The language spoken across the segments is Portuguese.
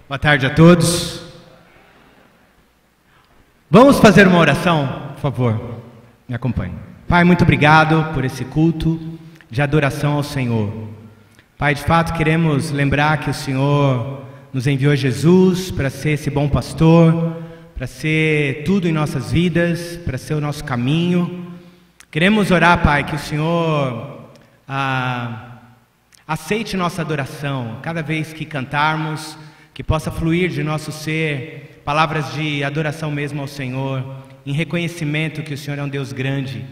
Boa tarde a todos. Vamos fazer uma oração, por favor, me acompanhe. Pai, muito obrigado por esse culto de adoração ao Senhor. Pai, de fato queremos lembrar que o Senhor nos enviou Jesus para ser esse bom pastor, para ser tudo em nossas vidas, para ser o nosso caminho. Queremos orar, Pai, que o Senhor aceite nossa adoração, cada vez que cantarmos, que possa fluir de nosso ser palavras de adoração mesmo ao Senhor, em reconhecimento que o Senhor é um Deus grande,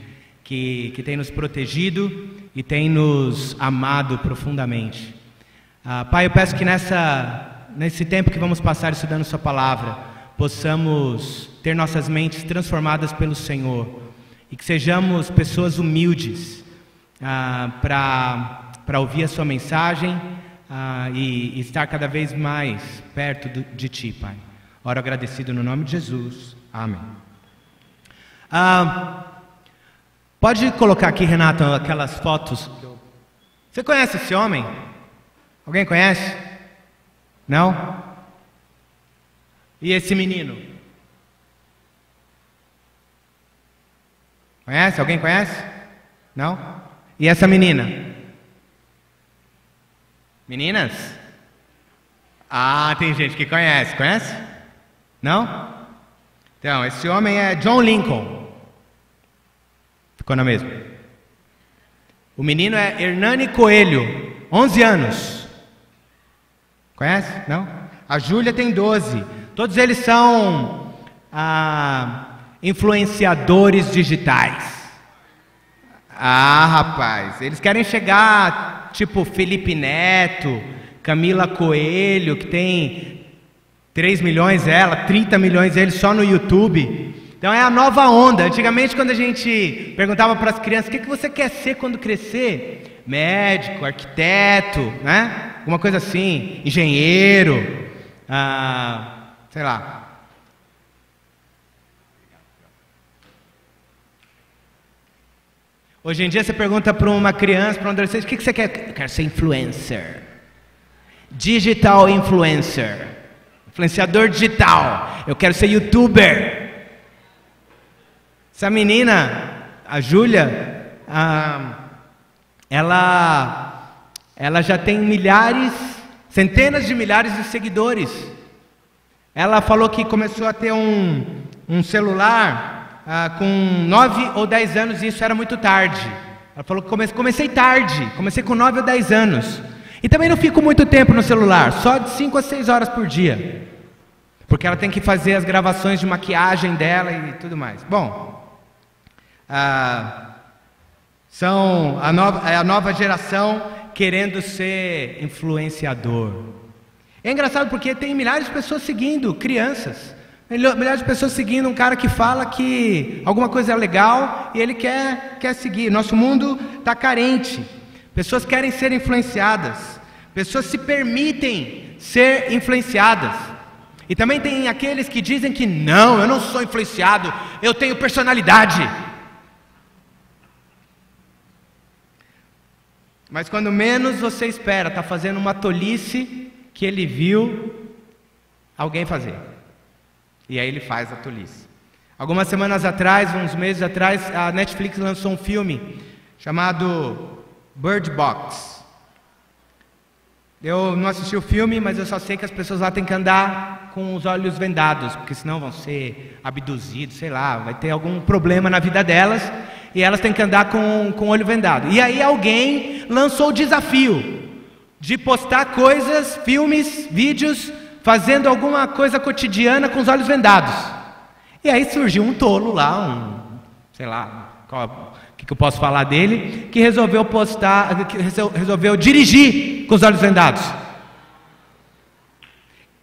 que tem nos protegido e tem nos amado profundamente. Pai, eu peço que nesse tempo que vamos passar estudando Sua palavra, possamos ter nossas mentes transformadas pelo Senhor e que sejamos pessoas humildes para ouvir a Sua mensagem e estar cada vez mais perto de Ti, Pai. Oro agradecido no nome de Jesus. Amém. Pode colocar aqui, Renato, aquelas fotos. Você conhece esse homem? Alguém conhece? Não? E esse menino? Conhece? Alguém conhece? Não? E essa menina? Meninas? Tem gente que conhece. Conhece? Não? Então, esse homem é John Lincoln. Ficou na mesma. O menino é Hernani Coelho, 11 anos. Conhece? Não? A Júlia tem 12. Todos eles são influenciadores digitais. Rapaz, eles querem chegar tipo Felipe Neto, Camila Coelho, que tem 3 milhões ela, 30 milhões eles só no YouTube. Então é a nova onda. Antigamente, quando a gente perguntava para as crianças: o que você quer ser quando crescer? Médico, arquiteto, né? Alguma coisa assim, engenheiro, sei lá. Hoje em dia você pergunta para uma criança, para um adolescente: o que você quer? Eu quero ser influencer, digital influencer, influenciador digital, eu quero ser youtuber. Essa menina, a Júlia, ela já tem centenas de milhares de seguidores. Ela falou que começou a ter um celular com 9 ou 10 anos, e isso era muito tarde. Ela falou que comecei tarde, comecei com 9 ou 10 anos. E também não fico muito tempo no celular, só de 5 a 6 horas por dia. Porque ela tem que fazer as gravações de maquiagem dela e tudo mais. Bom, são a nova geração querendo ser influenciador. É engraçado porque tem milhares de pessoas seguindo, crianças. Milhares de pessoas seguindo um cara que fala que alguma coisa é legal e ele quer seguir. Nosso mundo está carente. Pessoas querem ser influenciadas. Pessoas se permitem ser influenciadas. E também tem aqueles que dizem que não, eu não sou influenciado, eu tenho personalidade. Mas quando menos você espera, está fazendo uma tolice que ele viu alguém fazer. E aí ele faz a tolice. Algumas semanas atrás, uns meses atrás, a Netflix lançou um filme chamado Bird Box. Eu não assisti o filme, mas eu só sei que as pessoas lá têm que andar com os olhos vendados, porque senão vão ser abduzidos, sei lá, vai ter algum problema na vida delas, e elas têm que andar com o olho vendado. E aí alguém lançou o desafio de postar coisas, filmes, vídeos, fazendo alguma coisa cotidiana com os olhos vendados. E aí surgiu um tolo lá, sei lá, o que eu posso falar dele, que resolveu resolveu dirigir com os olhos vendados.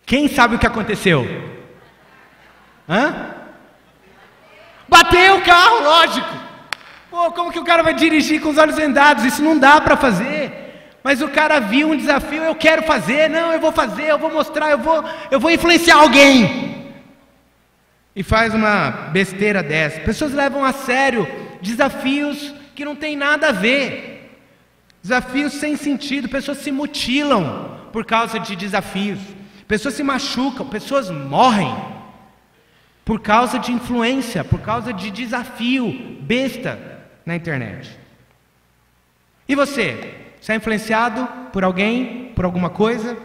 Quem sabe o que aconteceu? Bateu o carro, lógico. Pô, como que o cara vai dirigir com os olhos vendados? Isso não dá para fazer. Mas o cara viu um desafio: eu quero fazer, não, eu vou fazer, eu vou mostrar, eu vou influenciar alguém. E faz uma besteira dessa. Pessoas levam a sério desafios que não tem nada a ver. Desafios sem sentido. Pessoas se mutilam por causa de desafios. Pessoas se machucam, pessoas morrem por causa de influência, por causa de desafio besta na internet. E você? Você é influenciado por alguém, por alguma coisa?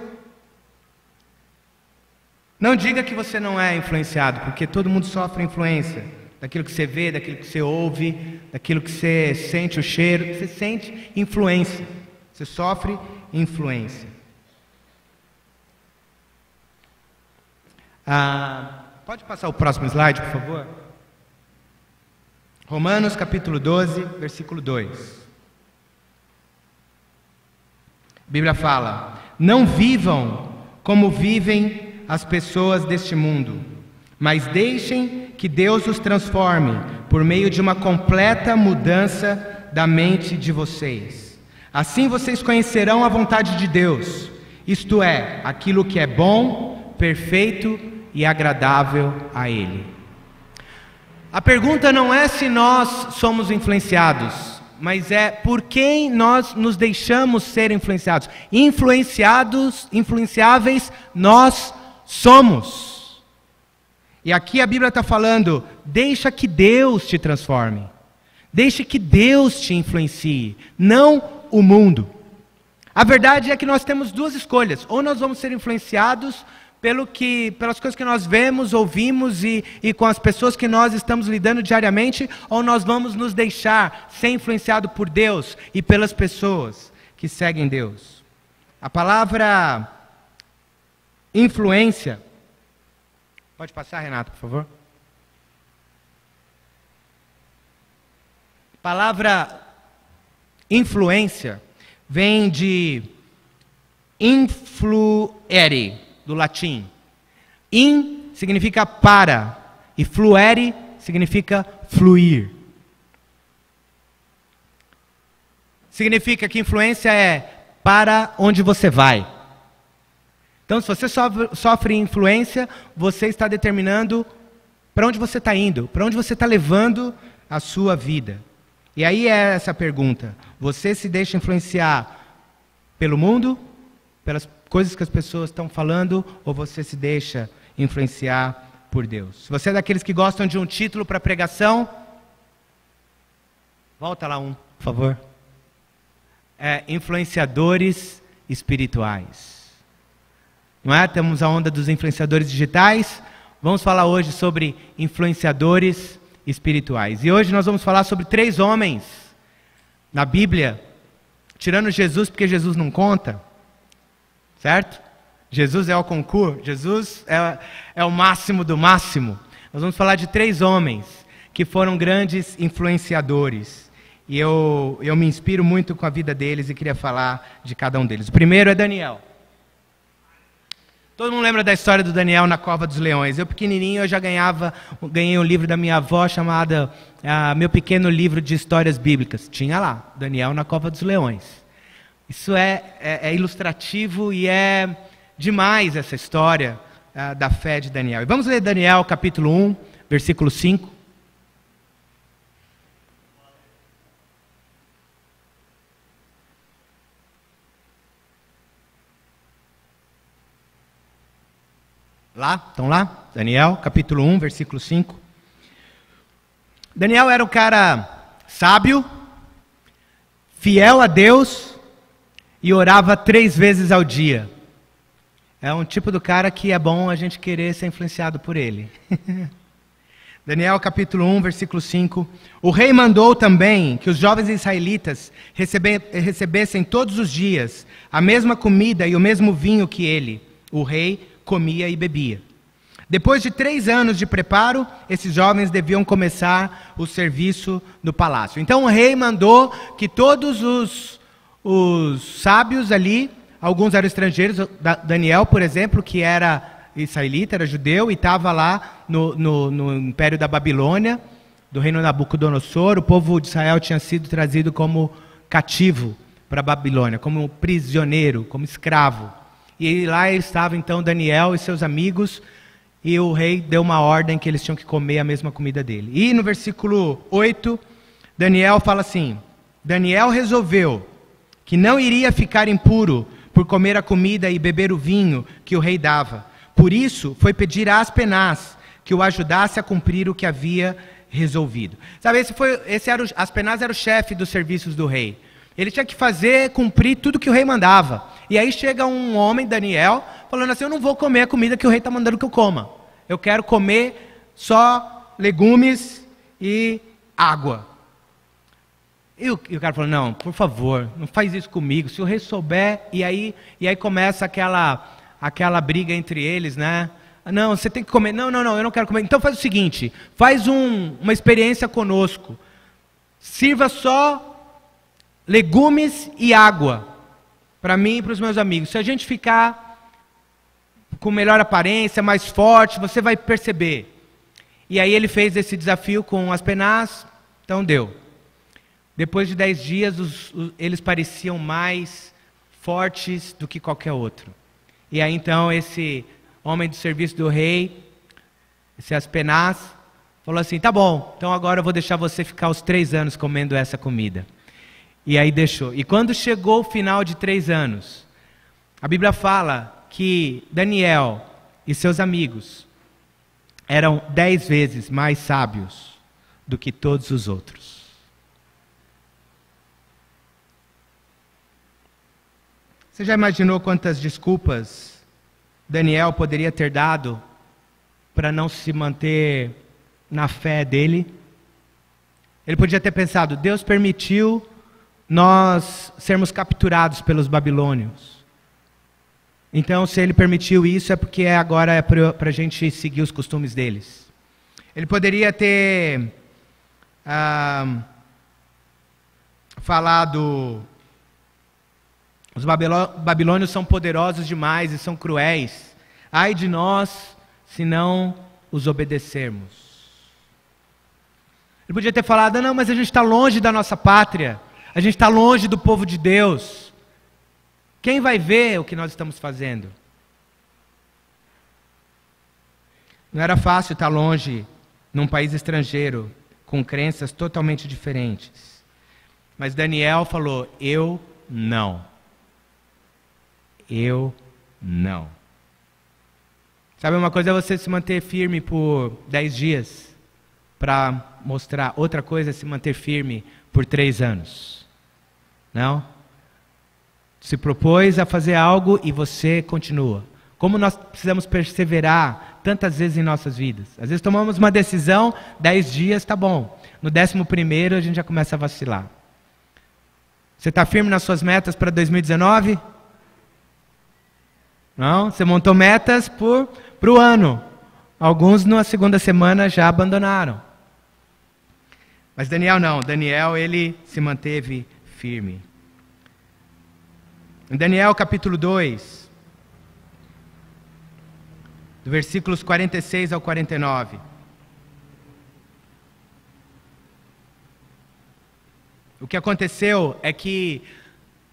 Não diga que você não é influenciado, porque todo mundo sofre influência. Daquilo que você vê, daquilo que você ouve, daquilo que você sente o cheiro. Você sente influência. Você sofre influência. Pode passar o próximo slide, por favor? Romanos capítulo 12, versículo 2. A Bíblia fala: não vivam como vivem as pessoas deste mundo, mas deixem que Deus os transforme por meio de uma completa mudança da mente de vocês. Assim vocês conhecerão a vontade de Deus, isto é, aquilo que é bom, perfeito e agradável a Ele. A pergunta não é se nós somos influenciados, mas é por quem nós nos deixamos ser influenciados. Influenciáveis nós somos. E aqui a Bíblia está falando: deixa que Deus te transforme. Deixe que Deus te influencie, não o mundo. A verdade é que nós temos duas escolhas: ou nós vamos ser influenciados pelas coisas que nós vemos, ouvimos e com as pessoas que nós estamos lidando diariamente, ou nós vamos nos deixar ser influenciado por Deus e pelas pessoas que seguem Deus. A palavra influência, pode passar, Renato, por favor? A palavra influência vem de influere, do latim. In significa para e fluere significa fluir. Significa que influência é para onde você vai. Então, se você sofre influência, você está determinando para onde você está indo, para onde você está levando a sua vida. E aí é essa a pergunta: você se deixa influenciar pelo mundo, pelas coisas que as pessoas estão falando, ou você se deixa influenciar por Deus? Se você é daqueles que gostam de um título para pregação, volta lá por favor. Influenciadores espirituais. Não é? Temos a onda dos influenciadores digitais. Vamos falar hoje sobre influenciadores espirituais. E hoje nós vamos falar sobre 3 homens na Bíblia, tirando Jesus, porque Jesus não conta, certo? Jesus é o concurso, Jesus é o máximo do máximo. Nós vamos falar de 3 homens que foram grandes influenciadores. E eu me inspiro muito com a vida deles e queria falar de cada um deles. O primeiro é Daniel. Todo mundo lembra da história do Daniel na Cova dos Leões. Eu pequenininho, eu já ganhei um livro da minha avó chamado Meu Pequeno Livro de Histórias Bíblicas. Tinha lá, Daniel na Cova dos Leões. Isso é ilustrativo e é demais essa história da fé de Daniel. E vamos ler Daniel capítulo 1, versículo 5. Lá? Estão lá? Daniel, capítulo 1, versículo 5. Daniel era um cara sábio, fiel a Deus e orava 3 vezes ao dia. É um tipo do cara que é bom a gente querer ser influenciado por ele. Daniel, capítulo 1, versículo 5. O rei mandou também que os jovens israelitas recebessem todos os dias a mesma comida e o mesmo vinho que ele, o rei, comia e bebia. Depois de 3 anos de preparo, esses jovens deviam começar o serviço no palácio. Então o rei mandou que todos os sábios ali, alguns eram estrangeiros, Daniel, por exemplo, que era israelita, era judeu, e estava lá no Império da Babilônia, do reino Nabucodonosor. O povo de Israel tinha sido trazido como cativo para a Babilônia, como prisioneiro, como escravo. E lá estava então Daniel e seus amigos, e o rei deu uma ordem que eles tinham que comer a mesma comida dele. E no versículo 8, Daniel fala assim: Daniel resolveu que não iria ficar impuro por comer a comida e beber o vinho que o rei dava. Por isso, foi pedir a Aspenaz que o ajudasse a cumprir o que havia resolvido. Sabe, Aspenaz era o chefe dos serviços do rei. Ele tinha que cumprir tudo que o rei mandava. E aí chega um homem, Daniel, falando assim: eu não vou comer a comida que o rei está mandando que eu coma. Eu quero comer só legumes e água. E o cara falou: não, por favor, não faz isso comigo. Se o rei souber, e aí começa aquela briga entre eles, né? Não, você tem que comer. Não, eu não quero comer. Então faz o seguinte, faz uma experiência conosco. Sirva só legumes e água para mim e para os meus amigos. Se a gente ficar com melhor aparência, mais forte, você vai perceber. E aí ele fez esse desafio com Aspenaz, então deu. Depois de 10 dias, eles pareciam mais fortes do que qualquer outro. E aí então esse homem do serviço do rei, esse Aspenaz, falou assim: tá bom, então agora eu vou deixar você ficar os 3 anos comendo essa comida. E aí deixou. E quando chegou o final de 3 anos, a Bíblia fala que Daniel e seus amigos eram 10 vezes mais sábios do que todos os outros. Você já imaginou quantas desculpas Daniel poderia ter dado para não se manter na fé dele? Ele podia ter pensado: Deus permitiu nós sermos capturados pelos babilônios. Então, se ele permitiu isso, é porque agora é para a gente seguir os costumes deles. Ele poderia ter falado: os babilônios são poderosos demais e são cruéis. Ai de nós, se não os obedecermos. Ele podia ter falado: não, mas a gente está longe da nossa pátria. A gente está longe do povo de Deus. Quem vai ver o que nós estamos fazendo? Não era fácil estar longe, num país estrangeiro, com crenças totalmente diferentes. Mas Daniel falou: eu não. Eu não. Sabe, uma coisa é você se manter firme por 10 dias para mostrar. Outra coisa é se manter firme por 3 anos. Não? Se propôs a fazer algo e você continua. Como nós precisamos perseverar tantas vezes em nossas vidas. Às vezes tomamos uma decisão, 10 dias, está bom. No 11º a gente já começa a vacilar. Você está firme nas suas metas para 2019? Não? Você montou metas para o ano. Alguns na segunda semana já abandonaram. Mas Daniel não. Daniel, ele se manteve firme. Em Daniel capítulo 2, do versículos 46 ao 49. O que aconteceu é que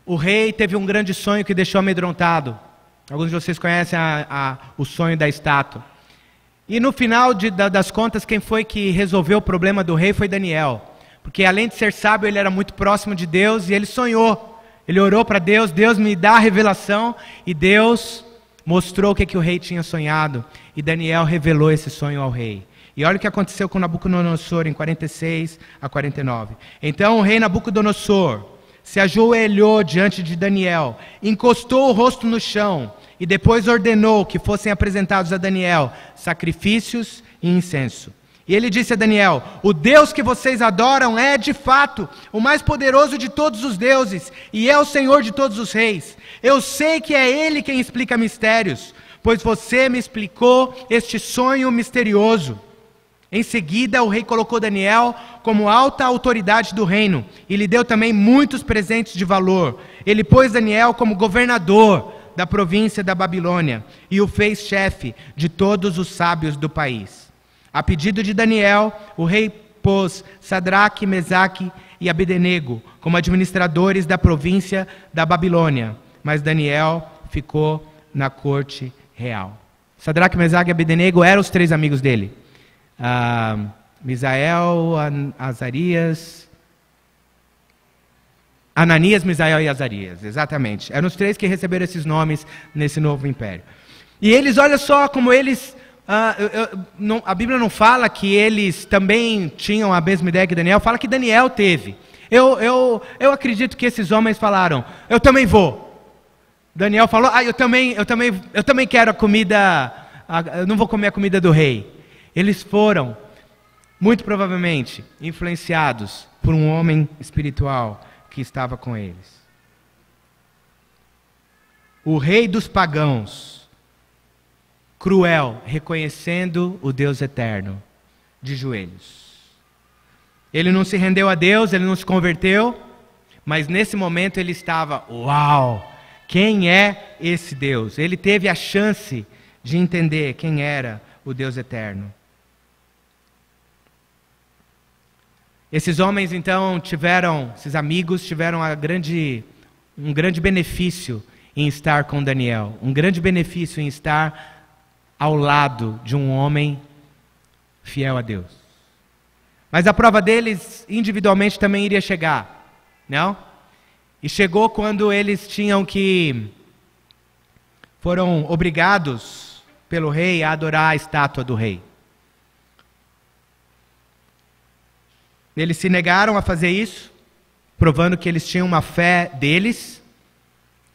o rei teve um grande sonho que deixou amedrontado. Alguns de vocês conhecem o sonho da estátua. E no final das contas, quem foi que resolveu o problema do rei foi Daniel. Porque além de ser sábio, ele era muito próximo de Deus e ele sonhou. Ele orou para Deus: Deus me dá a revelação. E Deus mostrou o que o rei tinha sonhado. E Daniel revelou esse sonho ao rei. E olha o que aconteceu com Nabucodonosor em 46 a 49. Então o rei Nabucodonosor se ajoelhou diante de Daniel, encostou o rosto no chão e depois ordenou que fossem apresentados a Daniel sacrifícios e incenso. E ele disse a Daniel: o Deus que vocês adoram é, de fato, o mais poderoso de todos os deuses e é o Senhor de todos os reis. Eu sei que é Ele quem explica mistérios, pois você me explicou este sonho misterioso. Em seguida, o rei colocou Daniel como alta autoridade do reino e lhe deu também muitos presentes de valor. Ele pôs Daniel como governador da província da Babilônia e o fez chefe de todos os sábios do país. A pedido de Daniel, o rei pôs Sadraque, Mesaque e Abdenego como administradores da província da Babilônia, mas Daniel ficou na corte real. Sadraque, Mesaque e Abdenego eram os 3 amigos dele. Misael, Azarias, Ananias, Misael e Azarias, exatamente. Eram os 3 que receberam esses nomes nesse novo império. E eles, olha só como eles... a Bíblia não fala que eles também tinham a mesma ideia que Daniel, fala que Daniel teve. Eu acredito que esses homens falaram, eu também vou. Daniel falou, eu também quero a comida, eu não vou comer a comida do rei. Eles foram, muito provavelmente, influenciados por um homem espiritual que estava com eles. O rei dos pagãos, cruel, reconhecendo o Deus eterno, de joelhos. Ele não se rendeu a Deus, ele não se converteu, mas nesse momento ele estava, uau, quem é esse Deus? Ele teve a chance de entender quem era o Deus eterno. Esses homens então esses amigos tiveram um grande benefício em estar com Daniel, um grande benefício em estar ao lado de um homem fiel a Deus. Mas a prova deles individualmente também iria chegar, não? E chegou quando eles foram obrigados pelo rei a adorar a estátua do rei. Eles se negaram a fazer isso, provando que eles tinham uma fé deles,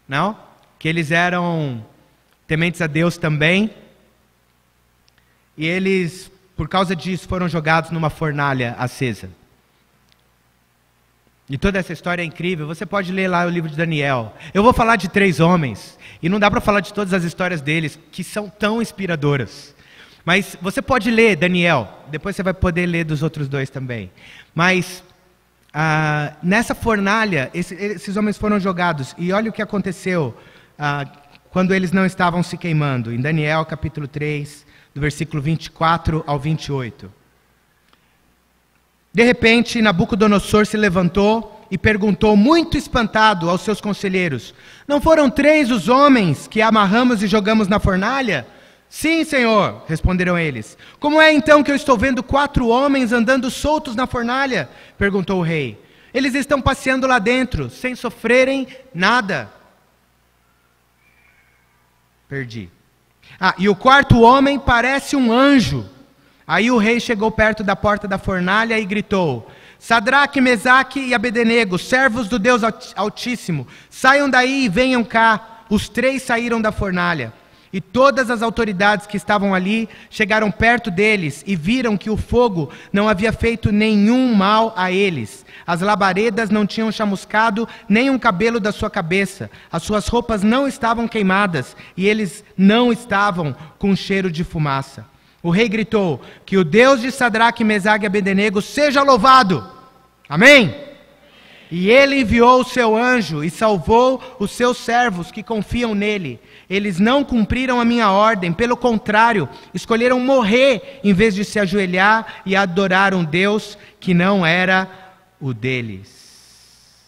não? Que eles eram tementes a Deus também. E eles, por causa disso, foram jogados numa fornalha acesa. E toda essa história é incrível. Você pode ler lá o livro de Daniel. Eu vou falar de 3 homens, e não dá para falar de todas as histórias deles, que são tão inspiradoras. Mas você pode ler Daniel, depois você vai poder ler dos outros 2 também. Mas nessa fornalha, esses homens foram jogados. E olha o que aconteceu quando eles não estavam se queimando. Em Daniel capítulo 3, do versículo 24 ao 28. De repente, Nabucodonosor se levantou e perguntou, muito espantado, aos seus conselheiros: não foram 3 os homens que amarramos e jogamos na fornalha? Sim, Senhor, responderam eles. Como é então que eu estou vendo 4 homens andando soltos na fornalha? Perguntou o rei. Eles estão passeando lá dentro, sem sofrerem nada. Perdi. E o 4º homem parece um anjo. Aí o rei chegou perto da porta da fornalha e gritou: Sadraque, Mesaque e Abednego, servos do Deus Altíssimo, saiam daí e venham cá. Os 3 saíram da fornalha. E todas as autoridades que estavam ali chegaram perto deles e viram que o fogo não havia feito nenhum mal a eles. As labaredas não tinham chamuscado nem um cabelo da sua cabeça. As suas roupas não estavam queimadas e eles não estavam com cheiro de fumaça. O rei gritou: que o Deus de Sadraque, Mesaque e Abednego seja louvado. Amém? E ele enviou o seu anjo e salvou os seus servos que confiam nele. Eles não cumpriram a minha ordem, pelo contrário, escolheram morrer em vez de se ajoelhar e adorar um Deus que não era o deles.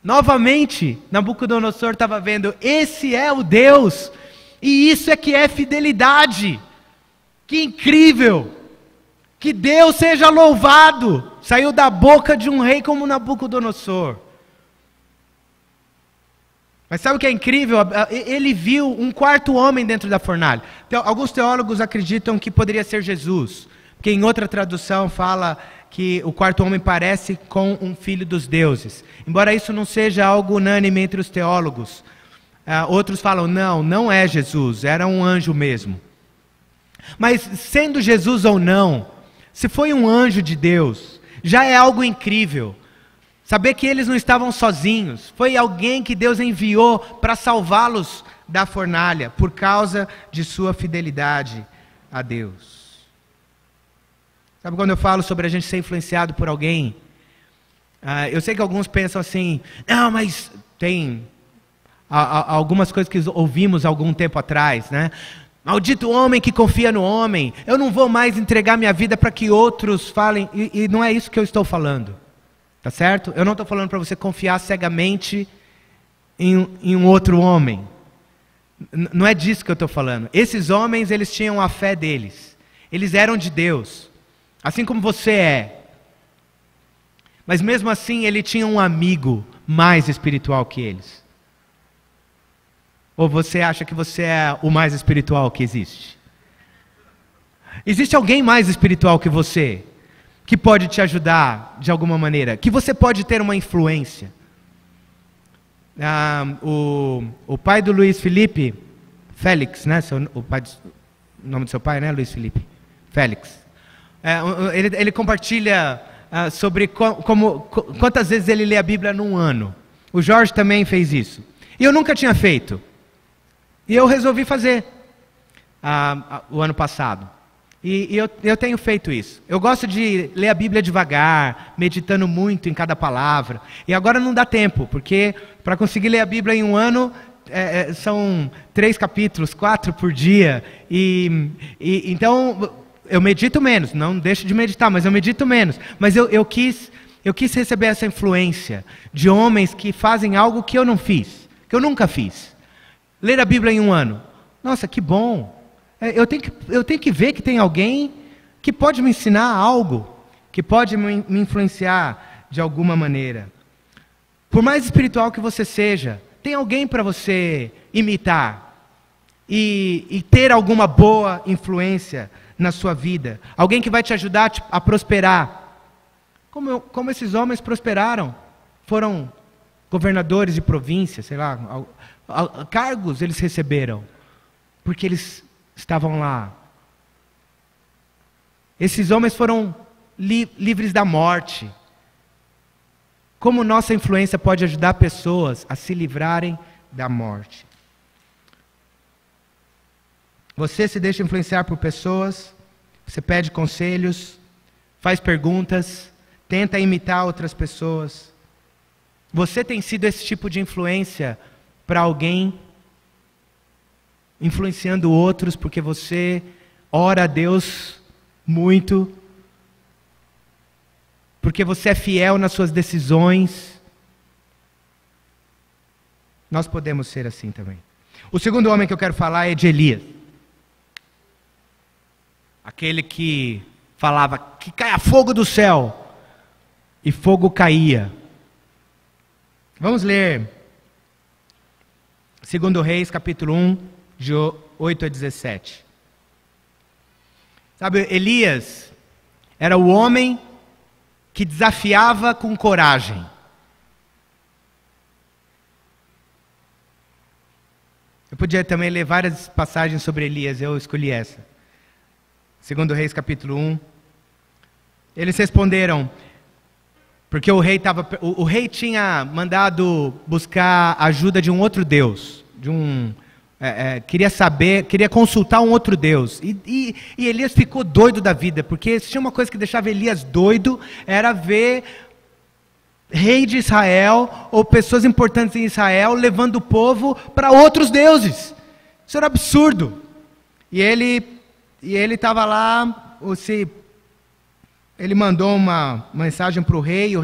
Novamente, Nabucodonosor estava vendo, esse é o Deus, e isso é que é fidelidade. Que incrível! Que Deus seja louvado! Saiu da boca de um rei como Nabucodonosor. Mas sabe o que é incrível? Ele viu um 4º homem dentro da fornalha. Alguns teólogos acreditam que poderia ser Jesus, porque em outra tradução fala que o 4º homem parece com um filho dos deuses. Embora isso não seja algo unânime entre os teólogos, outros falam, não é Jesus, era um anjo mesmo. Mas sendo Jesus ou não, se foi um anjo de Deus, já é algo incrível. Saber que eles não estavam sozinhos, foi alguém que Deus enviou para salvá-los da fornalha, por causa de sua fidelidade a Deus. Sabe quando eu falo sobre a gente ser influenciado por alguém? Eu sei que alguns pensam assim, não, mas tem algumas coisas que ouvimos algum tempo atrás, né? Maldito homem que confia no homem, eu não vou mais entregar minha vida para que outros falem, e não é isso que eu estou falando, tá certo? Eu não estou falando para você confiar cegamente em um outro homem, não é disso que eu estou falando. Esses homens, eles tinham a fé deles, eles eram de Deus, assim como você é. Mas mesmo assim ele tinha um amigo mais espiritual que eles. Ou você acha que você é o mais espiritual que existe? Existe alguém mais espiritual que você, que pode te ajudar de alguma maneira, que você pode ter uma influência. O pai do Luiz Felipe, Félix, né? O nome do seu pai, né? Luiz Felipe, Félix. Ele compartilha sobre quantas vezes ele lê a Bíblia num ano. O Jorge também fez isso. E eu nunca tinha feito. E eu resolvi fazer o ano passado. E eu tenho feito isso. Eu gosto de ler a Bíblia devagar, meditando muito em cada palavra. E agora não dá tempo, porque para conseguir ler a Bíblia em um ano, são 3 capítulos, 4 por dia. Então, eu medito menos. Não deixo de meditar, mas eu medito menos. Mas eu quis receber essa influência de homens que fazem algo que eu não fiz, que eu nunca fiz. Ler a Bíblia em um ano. Nossa, que bom. Eu tenho que ver que tem alguém que pode me ensinar algo, que pode me influenciar de alguma maneira. Por mais espiritual que você seja, tem alguém para você imitar e ter alguma boa influência na sua vida. Alguém que vai te ajudar a prosperar. Como esses homens prosperaram. Foram governadores de província, sei lá, cargos eles receberam, porque eles estavam lá. Esses homens foram livres da morte. Como nossa influência pode ajudar pessoas a se livrarem da morte? Você se deixa influenciar por pessoas, você pede conselhos, faz perguntas, tenta imitar outras pessoas. Você tem sido esse tipo de influência para alguém? Influenciando outros porque você ora a Deus muito, porque você é fiel nas suas decisões. Nós podemos ser assim também. O segundo homem que eu quero falar é de Elias. Aquele que falava que caia fogo do céu, e fogo caía. Vamos ler 2 Reis, capítulo 1, de 8 a 17. Sabe, Elias era o homem que desafiava com coragem. Eu podia também ler várias passagens sobre Elias, eu escolhi essa. 2 Reis, capítulo 1. Eles responderam, porque o rei tinha mandado buscar ajuda de um outro Deus, queria consultar um outro Deus. E Elias ficou doido da vida, porque se tinha uma coisa que deixava Elias doido, era ver rei de Israel, ou pessoas importantes em Israel, levando o povo para outros deuses. Isso era absurdo. E ele estava lá, ele mandou uma mensagem para o rei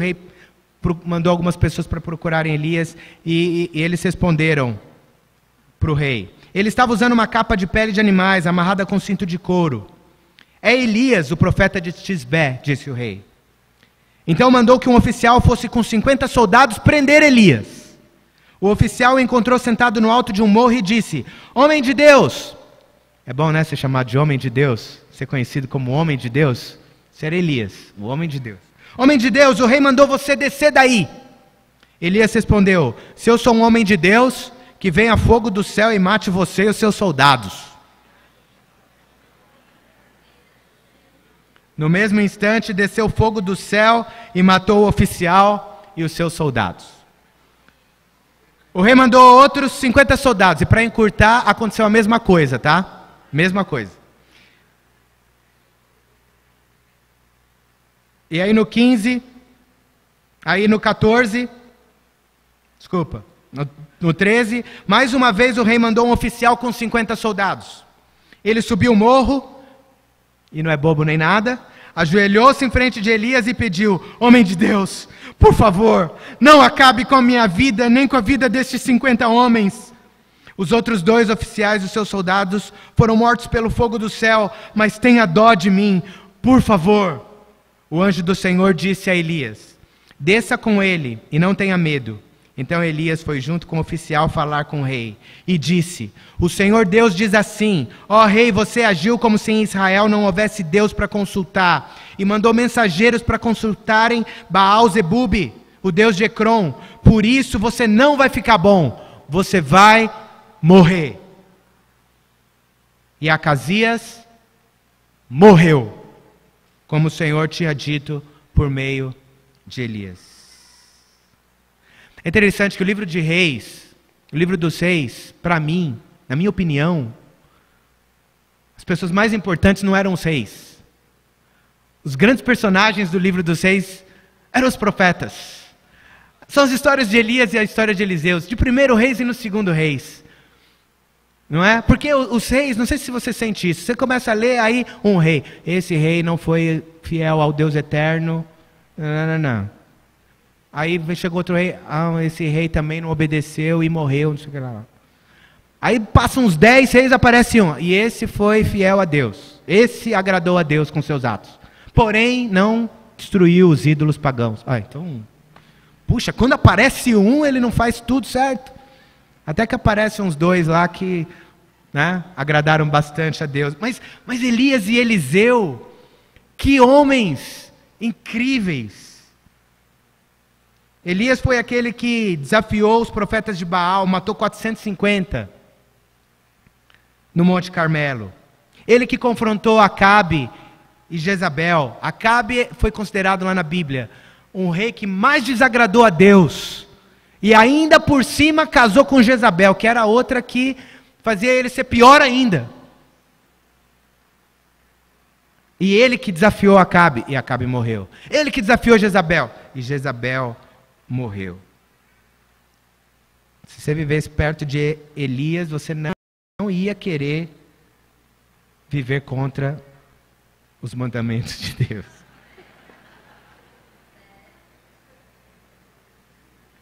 mandou algumas pessoas para procurarem Elias, e eles responderam para o rei. Ele estava usando uma capa de pele de animais, amarrada com cinto de couro. É Elias, o profeta de Tisbé, disse o rei. Então mandou que um oficial fosse com 50 soldados prender Elias. O oficial o encontrou sentado no alto de um morro e disse, homem de Deus. É bom, né, ser chamado de homem de Deus, ser conhecido como homem de Deus. Isso era Elias, o homem de Deus. Homem de Deus, o rei mandou você descer daí. Elias respondeu, se eu sou um homem de Deus, que venha fogo do céu e mate você e os seus soldados. No mesmo instante, desceu fogo do céu e matou o oficial e os seus soldados. O rei mandou outros 50 soldados, e para encurtar, aconteceu a mesma coisa, tá? Mesma coisa. E aí no 15, aí no 14, no 13, mais uma vez o rei mandou um oficial com 50 soldados. Ele subiu o morro, e não é bobo nem nada, ajoelhou-se em frente de Elias e pediu, homem de Deus, por favor, não acabe com a minha vida, nem com a vida destes 50 homens. Os outros 2 oficiais, os seus soldados, foram mortos pelo fogo do céu, mas tenha dó de mim, por favor. O anjo do Senhor disse a Elias, desça com ele e não tenha medo. Então Elias foi junto com o oficial falar com o rei e disse: o Senhor Deus diz assim: ó rei, você agiu como se em Israel não houvesse Deus para consultar, e mandou mensageiros para consultarem Baal-zebube, o Deus de Ecrom. Por isso você não vai ficar bom, você vai morrer. E Acasias morreu, como o Senhor tinha dito por meio de Elias. É interessante que o livro de Reis, o livro dos Reis, para mim, na minha opinião, as pessoas mais importantes não eram os reis. Os grandes personagens do livro dos Reis eram os profetas. São as histórias de Elias e a história de Eliseus, de primeiro Reis e no segundo Reis. Não é? Porque os reis, não sei se você sente isso, você começa a ler aí um rei. Esse rei não foi fiel ao Deus eterno. Não. Aí chegou outro rei, esse rei também não obedeceu e morreu, não sei o que lá. Aí passam uns 10 reis, aparece um. E esse foi fiel a Deus. Esse agradou a Deus com seus atos. Porém, não destruiu os ídolos pagãos. Então, puxa, quando aparece um, ele não faz tudo certo. Até que aparecem uns 2 lá que, né, agradaram bastante a Deus. Mas Elias e Eliseu, que homens incríveis. Elias foi aquele que desafiou os profetas de Baal, matou 450 no Monte Carmelo. Ele que confrontou Acabe e Jezabel. Acabe foi considerado lá na Bíblia um rei que mais desagradou a Deus. E ainda por cima casou com Jezabel, que era outra que fazia ele ser pior ainda. E ele que desafiou Acabe, e Acabe morreu. Ele que desafiou Jezabel, e Jezabel morreu. Se você vivesse perto de Elias, você não ia querer viver contra os mandamentos de Deus.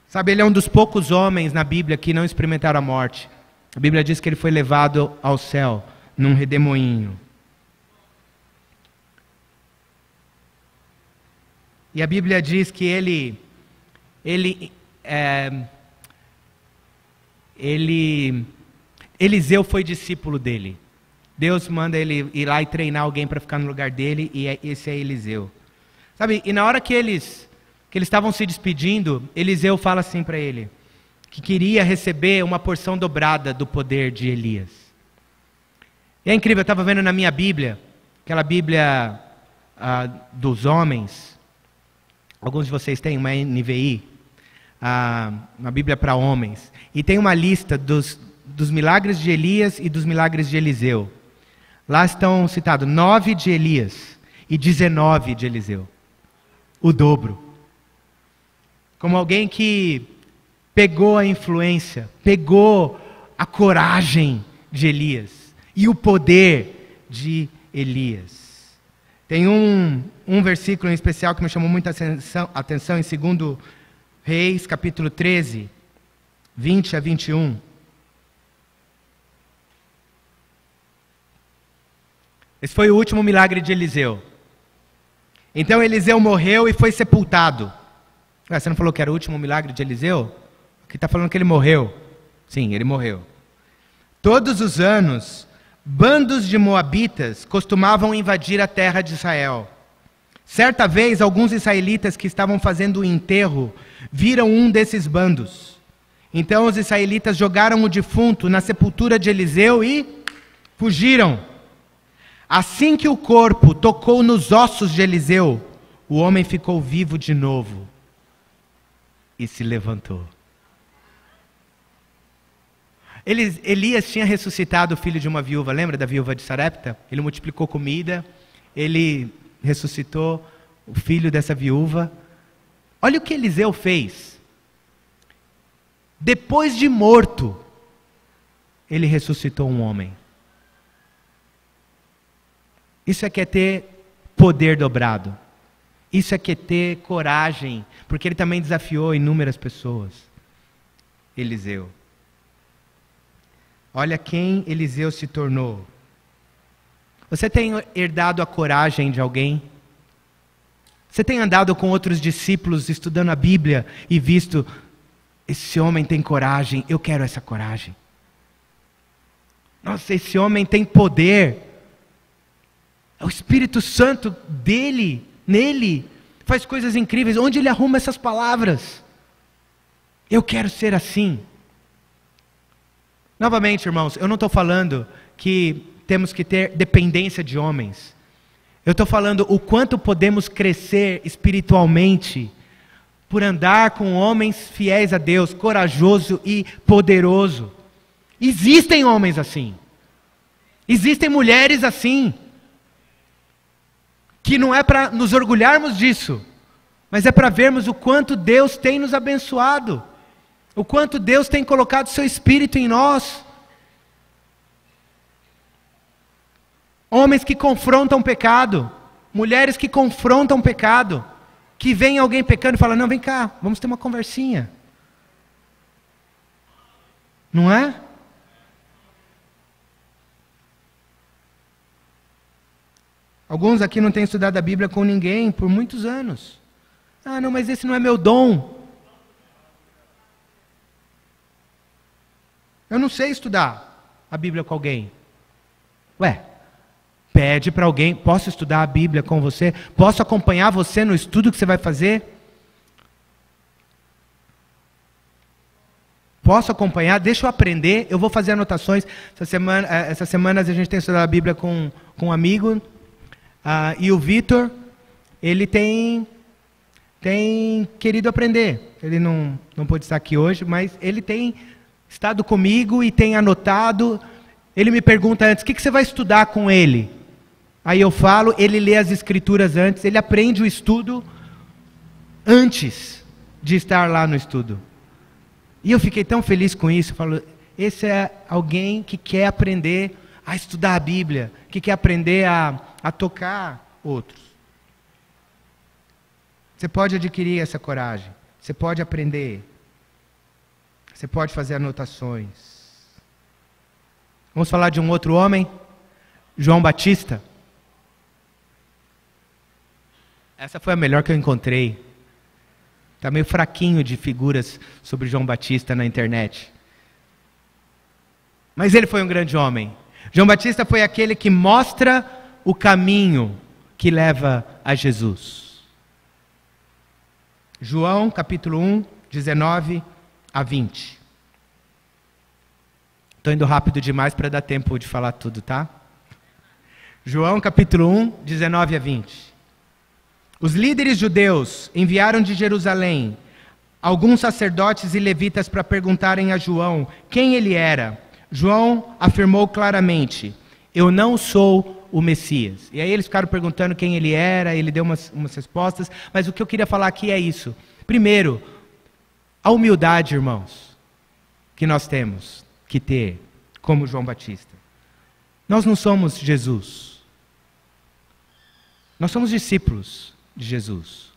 Sabe, ele é um dos poucos homens na Bíblia que não experimentaram a morte. A Bíblia diz que ele foi levado ao céu num redemoinho. E a Bíblia diz que Eliseu foi discípulo dele. Deus manda ele ir lá e treinar alguém para ficar no lugar dele, e esse é Eliseu. Sabe, e na hora que eles estavam se despedindo, Eliseu fala assim para ele, que queria receber uma porção dobrada do poder de Elias. E é incrível, eu estava vendo na minha Bíblia, aquela Bíblia dos homens. Alguns de vocês têm uma NVI, uma Bíblia para homens. E tem uma lista dos milagres de Elias e dos milagres de Eliseu. Lá estão citados 9 de Elias e 19 de Eliseu. O dobro. Como alguém que pegou a influência, pegou a coragem de Elias e o poder de Elias. Tem um versículo em especial que me chamou muita atenção em 2 Reis, capítulo 13, 20 a 21. Esse foi o último milagre de Eliseu. Então Eliseu morreu e foi sepultado. Você não falou que era o último milagre de Eliseu? Aqui está falando que ele morreu. Sim, ele morreu. Todos os anos, bandos de moabitas costumavam invadir a terra de Israel. Certa vez, alguns israelitas que estavam fazendo o enterro viram um desses bandos. Então os israelitas jogaram o defunto na sepultura de Eliseu e fugiram. Assim que o corpo tocou nos ossos de Eliseu, o homem ficou vivo de novo e se levantou. Elias tinha ressuscitado o filho de uma viúva, lembra da viúva de Sarepta? Ele multiplicou comida, ele ressuscitou o filho dessa viúva. Olha o que Eliseu fez. Depois de morto, ele ressuscitou um homem. Isso é que é ter poder dobrado. Isso é que é ter coragem, porque ele também desafiou inúmeras pessoas. Eliseu. Olha quem Eliseu se tornou. Você tem herdado a coragem de alguém? Você tem andado com outros discípulos estudando a Bíblia e visto, esse homem tem coragem, eu quero essa coragem. Nossa, esse homem tem poder. É o Espírito Santo dele, nele, faz coisas incríveis. Onde ele arruma essas palavras? Eu quero ser assim. Novamente, irmãos, eu não estou falando que temos que ter dependência de homens. Eu estou falando o quanto podemos crescer espiritualmente por andar com homens fiéis a Deus, corajoso e poderoso. Existem homens assim. Existem mulheres assim. Que não é para nos orgulharmos disso, mas é para vermos o quanto Deus tem nos abençoado. O quanto Deus tem colocado seu Espírito em nós. Homens que confrontam pecado, mulheres que confrontam pecado, que vem alguém pecando e fala, não, vem cá, vamos ter uma conversinha. Não é? Alguns aqui não têm estudado a Bíblia com ninguém por muitos anos. Ah, não, mas esse não é meu dom. Eu não sei estudar a Bíblia com alguém. Ué, pede para alguém, posso estudar a Bíblia com você? Posso acompanhar você no estudo que você vai fazer? Posso acompanhar? Deixa eu aprender, eu vou fazer anotações. Essa semana a gente tem estudado a Bíblia com um amigo, e o Vitor, ele tem querido aprender. Ele não pôde estar aqui hoje, mas ele tem estado comigo e tem anotado. Ele me pergunta antes, o que você vai estudar com ele? Aí eu falo, ele lê as escrituras antes, ele aprende o estudo antes de estar lá no estudo. E eu fiquei tão feliz com isso. Eu falo, esse é alguém que quer aprender a estudar a Bíblia, que quer aprender a tocar outros. Você pode adquirir essa coragem, você pode aprender, você pode fazer anotações. Vamos falar de um outro homem, João Batista. Essa foi a melhor que eu encontrei. Está meio fraquinho de figuras sobre João Batista na internet. Mas ele foi um grande homem. João Batista foi aquele que mostra o caminho que leva a Jesus. João capítulo 1, 19 a 20. Estou indo rápido demais para dar tempo de falar tudo, tá? João capítulo 1, 19 a 20. Os líderes judeus enviaram de Jerusalém alguns sacerdotes e levitas para perguntarem a João quem ele era. João afirmou claramente, eu não sou o Messias. E aí eles ficaram perguntando quem ele era, ele deu umas respostas, mas o que eu queria falar aqui é isso. Primeiro, a humildade, irmãos, que nós temos que ter como João Batista. Nós não somos Jesus. Nós somos discípulos de Jesus.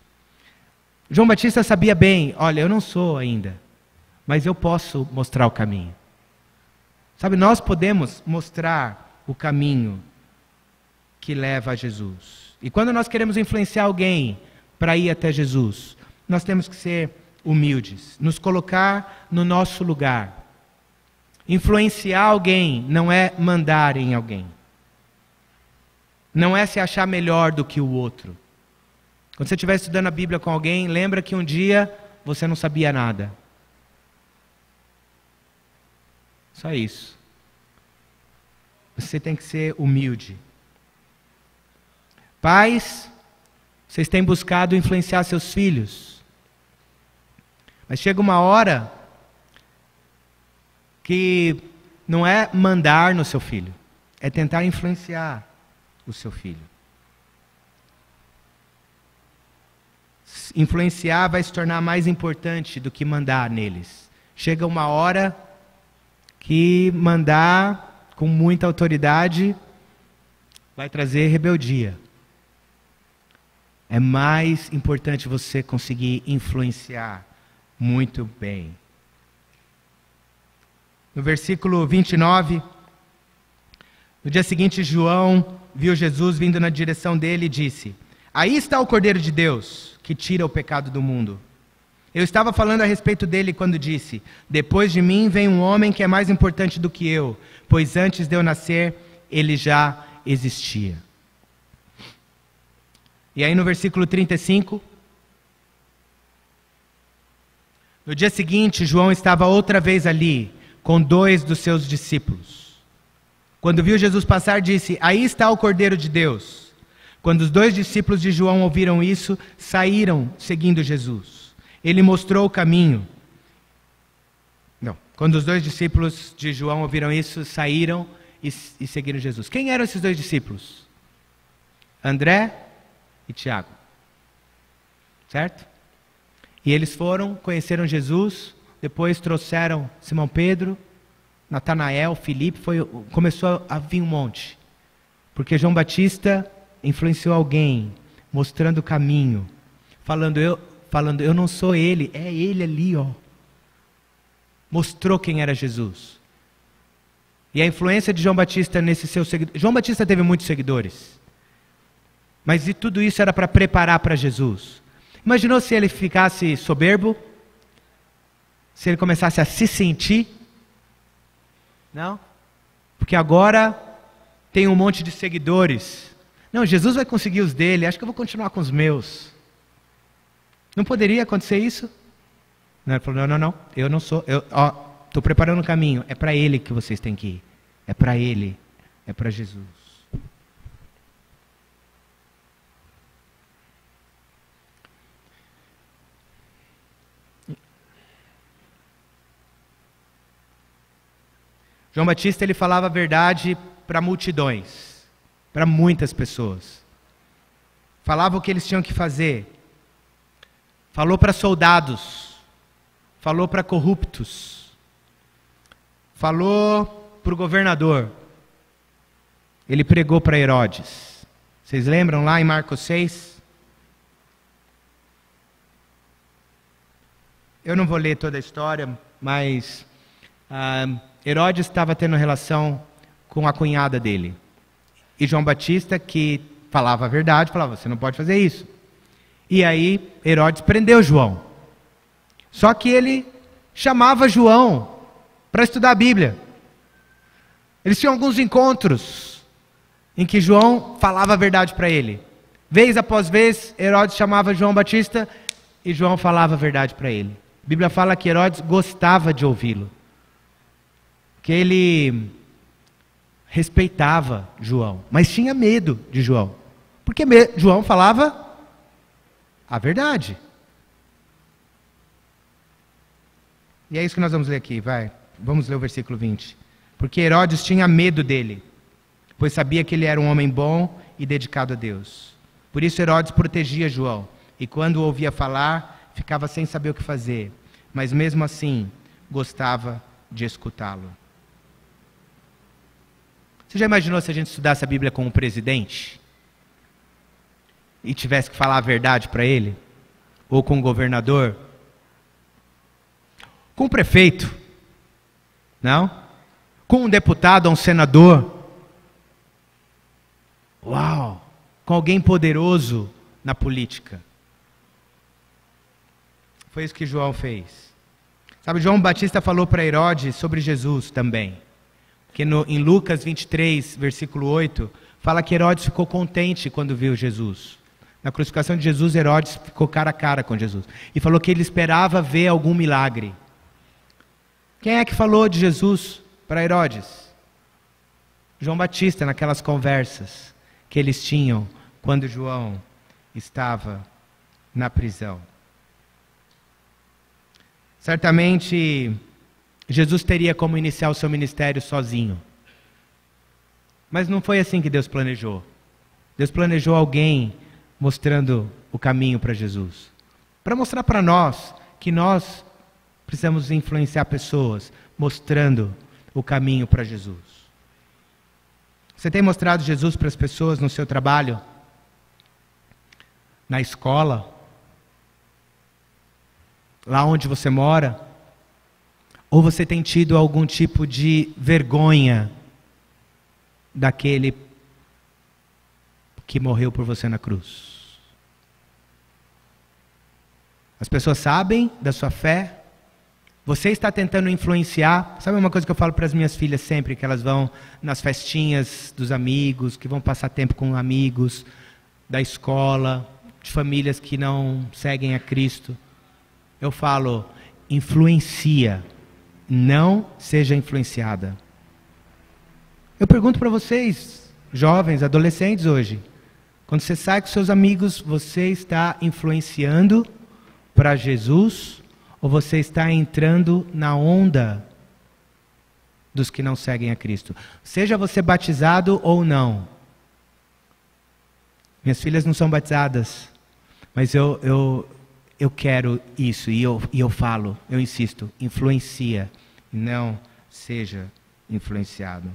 João Batista sabia bem, olha, eu não sou ainda, mas eu posso mostrar o caminho. Sabe, nós podemos mostrar o caminho que leva a Jesus. E quando nós queremos influenciar alguém para ir até Jesus, nós temos que ser humildes, nos colocar no nosso lugar. Influenciar alguém não é mandar em alguém. Não é se achar melhor do que o outro. Quando você estiver estudando a Bíblia com alguém, lembra que um dia você não sabia nada. Só isso. Você tem que ser humilde. Pais, vocês têm buscado influenciar seus filhos. Mas chega uma hora que não é mandar no seu filho, é tentar influenciar o seu filho. Influenciar vai se tornar mais importante do que mandar neles. Chega uma hora que mandar com muita autoridade vai trazer rebeldia. É mais importante você conseguir influenciar muito bem. No versículo 29, no dia seguinte, João viu Jesus vindo na direção dele e disse, Aí está o Cordeiro de Deus, que tira o pecado do mundo. Eu estava falando a respeito dele quando disse: depois de mim vem um homem que é mais importante do que eu, pois antes de eu nascer, ele já existia. E aí no versículo 35, no dia seguinte, João estava outra vez ali, com 2 dos seus discípulos. Quando viu Jesus passar, disse: aí está o Cordeiro de Deus. Quando os 2 discípulos de João ouviram isso, saíram seguindo Jesus. Ele mostrou o caminho. Não, quando os 2 discípulos de João ouviram isso, saíram e seguiram Jesus. Quem eram esses 2 discípulos? André e Tiago. Certo? E eles foram, conheceram Jesus, depois trouxeram Simão Pedro, Natanael, Filipe, começou a vir um monte. Porque João Batista influenciou alguém, mostrando o caminho, falando, eu não sou ele, é ele ali, ó. Mostrou quem era Jesus. E a influência de João Batista nesse seu seguidor. João Batista teve muitos seguidores. Mas e tudo isso era para preparar para Jesus. Imaginou se ele ficasse soberbo? Se ele começasse a se sentir? Não? Porque agora tem um monte de seguidores. Não, Jesus vai conseguir os dele, acho que eu vou continuar com os meus. Não poderia acontecer isso? Não, ele falou, não, eu não sou, estou preparando o caminho, é para ele que vocês têm que ir. É para ele, é para Jesus. João Batista, ele falava a verdade para multidões, para muitas pessoas. Falava o que eles tinham que fazer. Falou para soldados, falou para corruptos, falou para o governador. Ele pregou para Herodes. Vocês lembram lá em Marcos 6? Eu não vou ler toda a história, mas Herodes estava tendo relação com a cunhada dele. E João Batista, que falava a verdade, falava, você não pode fazer isso. E aí Herodes prendeu João. Só que ele chamava João para estudar a Bíblia. Eles tinham alguns encontros em que João falava a verdade para ele. Vez após vez, Herodes chamava João Batista e João falava a verdade para ele. A Bíblia fala que Herodes gostava de ouvi-lo. Que ele respeitava João, mas tinha medo de João. Porque João falava a verdade. E é isso que nós vamos ler aqui, vai. Vamos ler o versículo 20. Porque Herodes tinha medo dele, pois sabia que ele era um homem bom e dedicado a Deus. Por isso Herodes protegia João, e quando o ouvia falar, ficava sem saber o que fazer, mas mesmo assim, gostava de escutá-lo. Você já imaginou se a gente estudasse a Bíblia com um presidente? E tivesse que falar a verdade para ele? Ou com um governador? Com um prefeito? Não? Com um deputado ou um senador? Uau! Com alguém poderoso na política. Foi isso que João fez. Sabe, João Batista falou para Herodes sobre Jesus também. Que em Lucas 23, versículo 8, fala que Herodes ficou contente quando viu Jesus. Na crucificação de Jesus, Herodes ficou cara a cara com Jesus. E falou que ele esperava ver algum milagre. Quem é que falou de Jesus para Herodes? João Batista, naquelas conversas que eles tinham quando João estava na prisão. Certamente Jesus teria como iniciar o seu ministério sozinho. Mas não foi assim que Deus planejou. Deus planejou alguém mostrando o caminho para Jesus. Para mostrar para nós que nós precisamos influenciar pessoas, mostrando o caminho para Jesus. Você tem mostrado Jesus para as pessoas no seu trabalho? Na escola? Lá onde você mora? Ou você tem tido algum tipo de vergonha daquele que morreu por você na cruz? As pessoas sabem da sua fé. Você está tentando influenciar. Sabe uma coisa que eu falo para as minhas filhas sempre, que elas vão nas festinhas dos amigos, que vão passar tempo com amigos da escola, de famílias que não seguem a Cristo. Eu falo, influencia, não seja influenciada. Eu pergunto para vocês, jovens, adolescentes hoje, quando você sai com seus amigos, você está influenciando para Jesus ou você está entrando na onda dos que não seguem a Cristo? Seja você batizado ou não. Minhas filhas não são batizadas, mas eu quero isso e eu falo, eu insisto, influencia, não seja influenciado.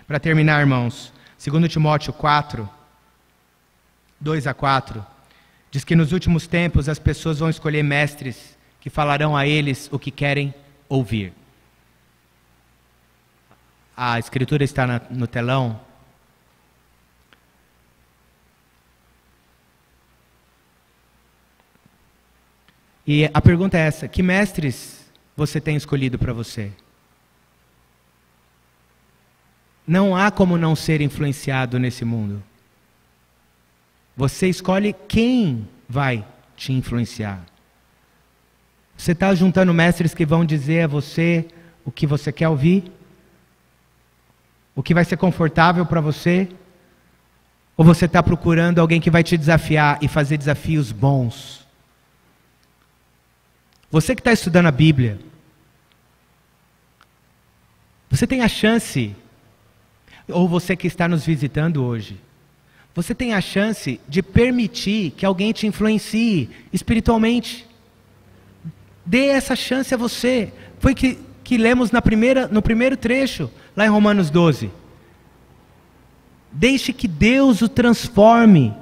Para terminar, irmãos, 2 Timóteo 4, 2-4, diz que nos últimos tempos as pessoas vão escolher mestres que falarão a eles o que querem ouvir. A escritura está no telão. E a pergunta é essa: que mestres você tem escolhido para você? Não há como não ser influenciado nesse mundo. Você escolhe quem vai te influenciar. Você está juntando mestres que vão dizer a você o que você quer ouvir? O que vai ser confortável para você? Ou você está procurando alguém que vai te desafiar e fazer desafios bons? Você que está estudando a Bíblia, você tem a chance, ou você que está nos visitando hoje, você tem a chance de permitir que alguém te influencie espiritualmente. Dê essa chance a você. Foi que lemos no primeiro trecho, lá em Romanos 12. Deixe que Deus o transforme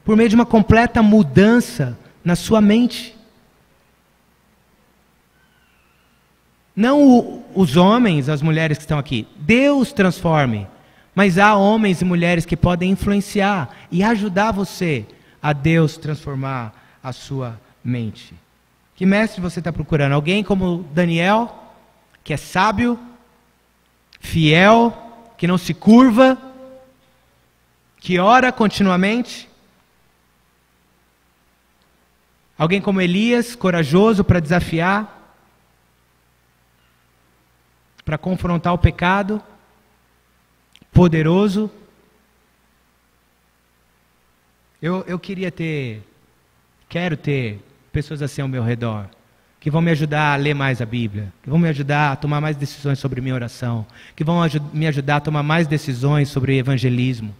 por meio de uma completa mudança na sua mente. Não os homens, as mulheres que estão aqui. Deus transforme. Mas há homens e mulheres que podem influenciar e ajudar você a Deus transformar a sua mente. Que mestre você está procurando? Alguém como Daniel, que é sábio, fiel, que não se curva, que ora continuamente? Alguém como Elias, corajoso para desafiar, para confrontar o pecado, poderoso? Eu quero ter pessoas assim ao meu redor, que vão me ajudar a ler mais a Bíblia, que vão me ajudar a tomar mais decisões sobre minha oração, que vão me ajudar a tomar mais decisões sobre evangelismo.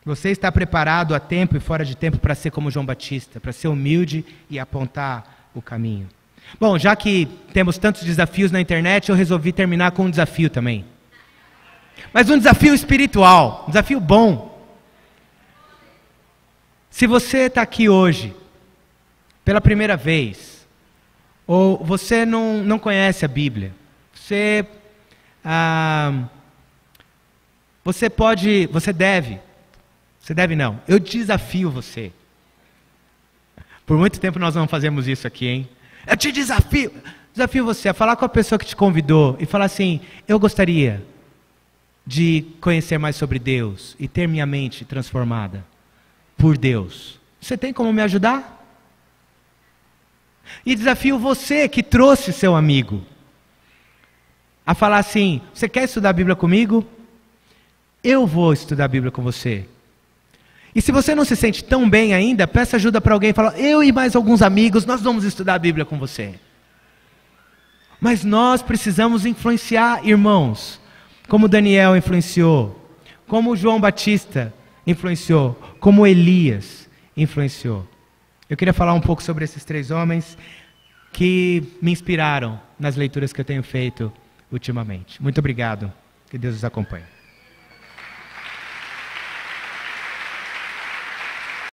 Você está preparado a tempo e fora de tempo para ser como João Batista, para ser humilde e apontar o caminho? Bom, já que temos tantos desafios na internet, eu resolvi terminar com um desafio também. Mas um desafio espiritual, um desafio bom. Se você está aqui hoje, pela primeira vez, ou você não conhece a Bíblia, você deve não, eu desafio você. Por muito tempo nós não fazemos isso aqui, hein? Eu te desafio você a falar com a pessoa que te convidou e falar assim: eu gostaria de conhecer mais sobre Deus e ter minha mente transformada por Deus. Você tem como me ajudar? E desafio você que trouxe seu amigo a falar assim: você quer estudar a Bíblia comigo? Eu vou estudar a Bíblia com você. E se você não se sente tão bem ainda, peça ajuda para alguém e fala: eu e mais alguns amigos, nós vamos estudar a Bíblia com você. Mas nós precisamos influenciar, irmãos, como Daniel influenciou, como João Batista influenciou, como Elias influenciou. Eu queria falar um pouco sobre esses 3 homens que me inspiraram nas leituras que eu tenho feito ultimamente. Muito obrigado. Que Deus os acompanhe.